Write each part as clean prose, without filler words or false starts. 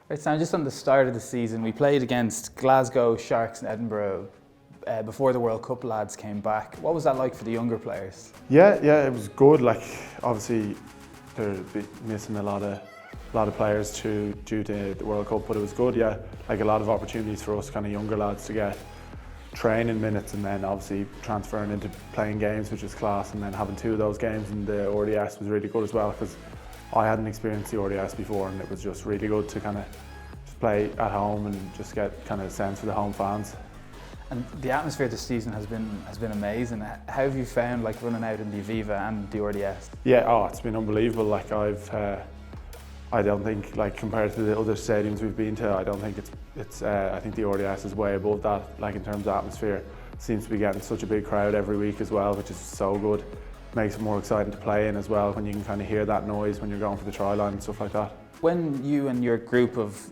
Right, Sam, just on the start of the season, we played against Glasgow Sharks in Edinburgh before the World Cup lads came back. What was that like for the younger players? Yeah, it was good. Like, obviously, they're missing a lot of players due to the World Cup, but it was good. Yeah, like a lot of opportunities for us kind of younger lads to get training minutes, and then obviously transferring into playing games, which is class. And then having 2 of those games in the RDS was really good as well, because I hadn't experienced the RDS before, and it was just really good to kind of just play at home and just get kind of a sense for the home fans. And the atmosphere this season has been amazing. How have you found like running out in the Aviva and the RDS? Yeah, it's been unbelievable. Like I don't think, like, compared to the other stadiums we've been to, I don't think it's I think the RDS is way above that. Like, in terms of atmosphere, seems to be getting such a big crowd every week as well, which is so good. Makes it more exciting to play in as well, when you can kind of hear that noise when you're going for the try line and stuff like that. When you and your group of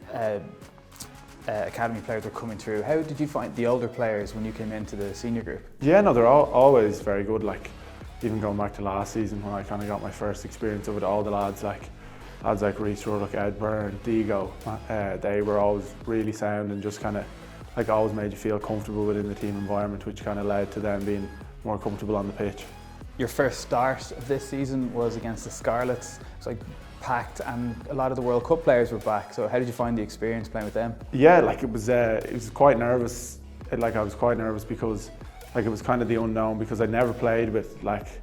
academy players were coming through, how did you find the older players when you came into the senior group? Yeah, no, they're always very good. Like, even going back to last season when I kind of got my first experience of it, all the lads like Rhys Ruddock, Ed Byrne, Digo, they were always really sound and just kind of like always made you feel comfortable within the team environment, which kind of led to them being more comfortable on the pitch. Your first start of this season was against the Scarlets. It's like packed, and a lot of the World Cup players were back. So how did you find the experience playing with them? Yeah, like it was quite nervous. Like, I was quite nervous because like it was kind of the unknown, because I never played with, like,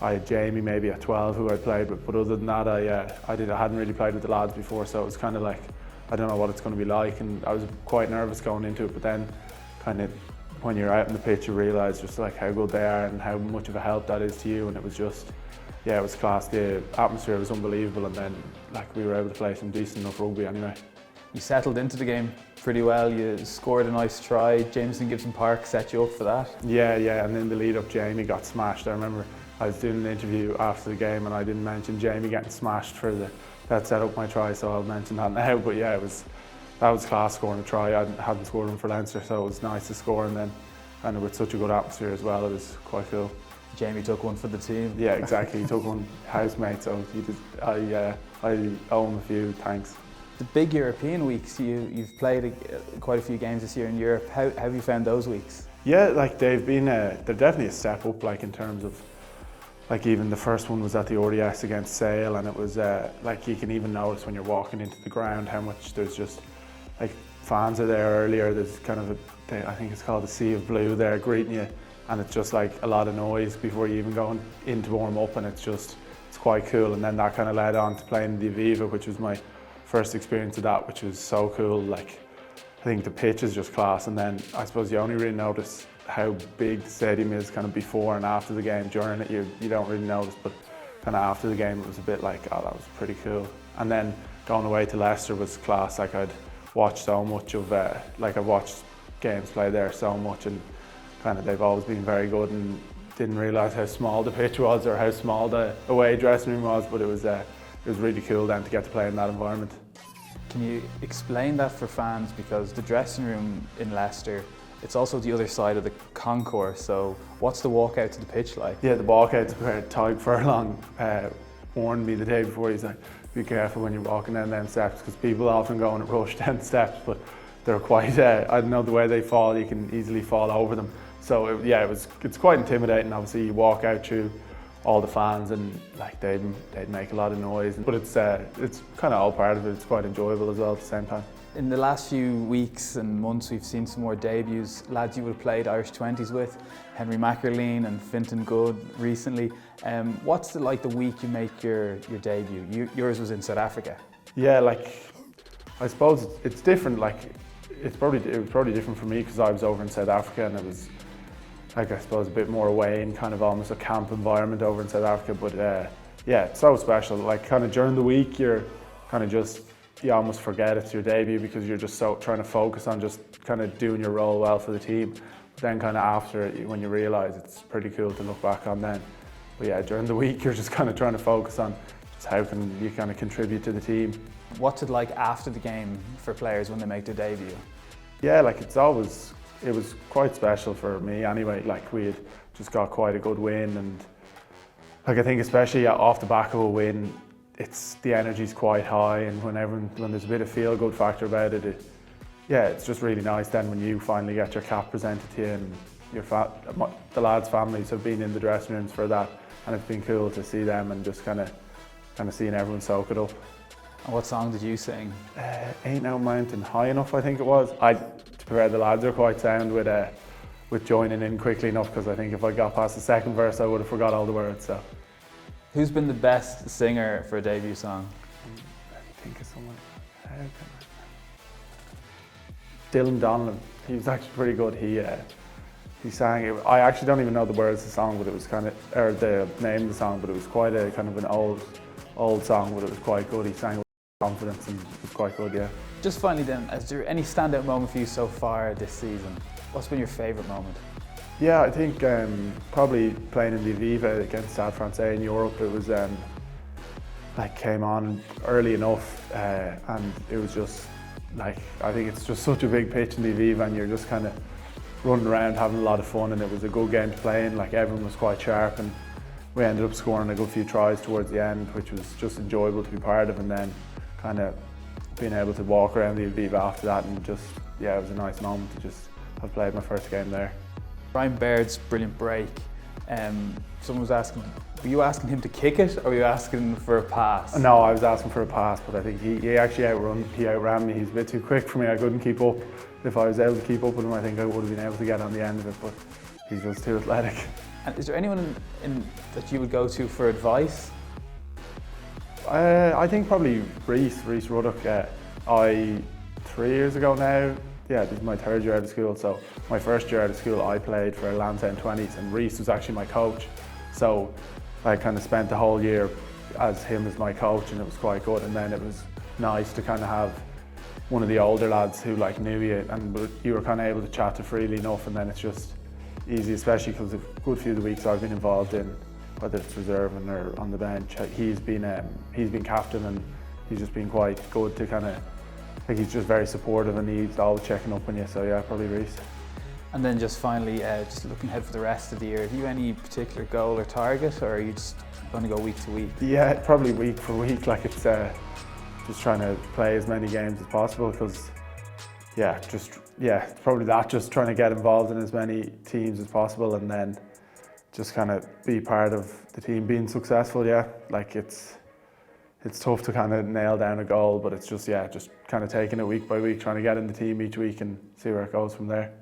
I had Jamie maybe at 12 who I played with, but other than that I hadn't really played with the lads before, so it was kind of like, I don't know what it's going to be like, and I was quite nervous going into it, but then kind of when you're out on the pitch you realise just like how good they are and how much of a help that is to you, and it was just, yeah, it was class. The atmosphere was unbelievable, and then like we were able to play some decent enough rugby anyway. You settled into the game pretty well. You scored a nice try. Jameson Gibson Park set you up for that. Yeah, and then the lead up, Jamie got smashed. I remember I was doing an interview after the game and I didn't mention Jamie getting smashed for that set up my try, so I'll mention that now. But yeah, that was class, scoring a try. I hadn't scored one for Leinster, so it was nice to score, and then kind of with such a good atmosphere as well, it was quite cool. Jamie took one for the team. Yeah, exactly. He took one housemate, so I owe him a few thanks. The big European weeks, you've played quite a few games this year in Europe. How have you found those weeks? Yeah, like they're definitely a step up, like in terms of, like even the first one was at the RDS against Sale, and it was like you can even notice when you're walking into the ground how much there's just like fans are there earlier. There's kind of I think it's called the Sea of Blue there greeting you, and it's just like a lot of noise before you even go in to warm up, and it's quite cool. And then that kind of led on to playing the Aviva, which was my first experience of that, which was so cool. Like, I think the pitch is just class, and then I suppose you only really notice how big the stadium is kind of before and after the game. During it you don't really notice, but kind of after the game it was a bit like, oh, that was pretty cool. And then going away to Leicester was class. Like, I'd watched so much of like I've watched games play there so much, and kind of they've always been very good, and didn't realise how small the pitch was or how small the away dressing room was, but it was really cool then to get to play in that environment. Can you explain that for fans? Because the dressing room in Leicester, it's also the other side of the concourse, so what's the walk out to the pitch like? Yeah, the walk out to Tyg Furlong warned me the day before. He's like, be careful when you're walking down them steps, because people often go in a rush down the steps, but they're quite, I don't know, the way they fall, you can easily fall over them. So it's quite intimidating. Obviously you walk out through all the fans, and like they'd make a lot of noise, but it's kind of all part of it. It's quite enjoyable as well at the same time. In the last few weeks and months we've seen some more debuts, lads you would have played Irish 20s with, Henry McErleen and Fintan Good recently. What's the week you make your debut? Yours was in South Africa. Yeah, like I suppose it's different. Like it was probably different for me because I was over in South Africa, and it was like, I suppose, a bit more away in kind of almost a camp environment over in South Africa. But yeah, it's so special. Like, kind of during the week you're kind of you almost forget it's your debut, because you're just so trying to focus on just kind of doing your role well for the team. But then kind of after, when you realise, it's pretty cool to look back on then. But yeah, during the week you're just kind of trying to focus on just how can you kind of contribute to the team. What's it like after the game for players when they make their debut? Yeah, like it was quite special for me anyway. Like, we had just got quite a good win, and like I think especially off the back of a win, the energy's quite high, and when there's a bit of feel-good factor about it, yeah, it's just really nice then when you finally get your cap presented to you, and the lads' families have been in the dressing rooms for that, and it's been cool to see them and just kind of seeing everyone soak it up. And what song did you sing? Ain't No Mountain High Enough, I think it was. To be fair, the lads are quite sound with joining in quickly enough, because I think if I got past the second verse I would have forgot all the words. So, who's been the best singer for a debut song? I think of someone. Dylan Donlan. He was actually pretty good. He sang it. I actually don't even know the words of the song, but it was or the name of the song, but it was quite a kind of an old song, but it was quite good. He sang with confidence and it was quite good, yeah. Just finally then, is there any standout moment for you so far this season? What's been your favourite moment? Yeah, I think probably playing in the Aviva against 𝙨𝙚𝙖𝙨 in Europe. It was came on early enough, and it was just I think it's just such a big pitch in the Aviva, and you're just kind of running around having a lot of fun, and it was a good game to play in. Everyone was quite sharp, and we ended up scoring a good few tries towards the end, which was just enjoyable to be part of, and then kind of being able to walk around the Aviva after that, and just, yeah, it was a nice moment to just have played my first game there. Ryan Baird's brilliant break. Someone was asking, were you asking him to kick it, or were you asking for a pass? No, I was asking for a pass, but I think he actually outran me. He's a bit too quick for me. I couldn't keep up. If I was able to keep up with him, I think I would have been able to get on the end of it, but he's just too athletic. And is there anyone that you would go to for advice? I think probably Rhys Ruddock. 3 years ago now, yeah, this is my third year out of school, so my first year out of school I played for Leinster _20s, and Rhys was actually my coach. So I kind of spent the whole year as him as my coach, and it was quite good. And then it was nice to kind of have one of the older lads who knew you, and you were kind of able to chat to freely enough, and then it's just easy, especially because a good few of the weeks I've been involved in, whether it's reserving or on the bench, he's been captain, and he's just been quite good to kind of, he's just very supportive, and he's always checking up on you. So yeah, probably Rhys. And then just finally, just looking ahead for the rest of the year, have you any particular goal or target, or are you just going to go week to week? Yeah, probably week for week. It's just trying to play as many games as possible, because probably that, just trying to get involved in as many teams as possible, and then just kind of be part of the team being successful. Yeah, it's tough to kind of nail down a goal, but it's just kind of taking it week by week, trying to get in the team each week and see where it goes from there.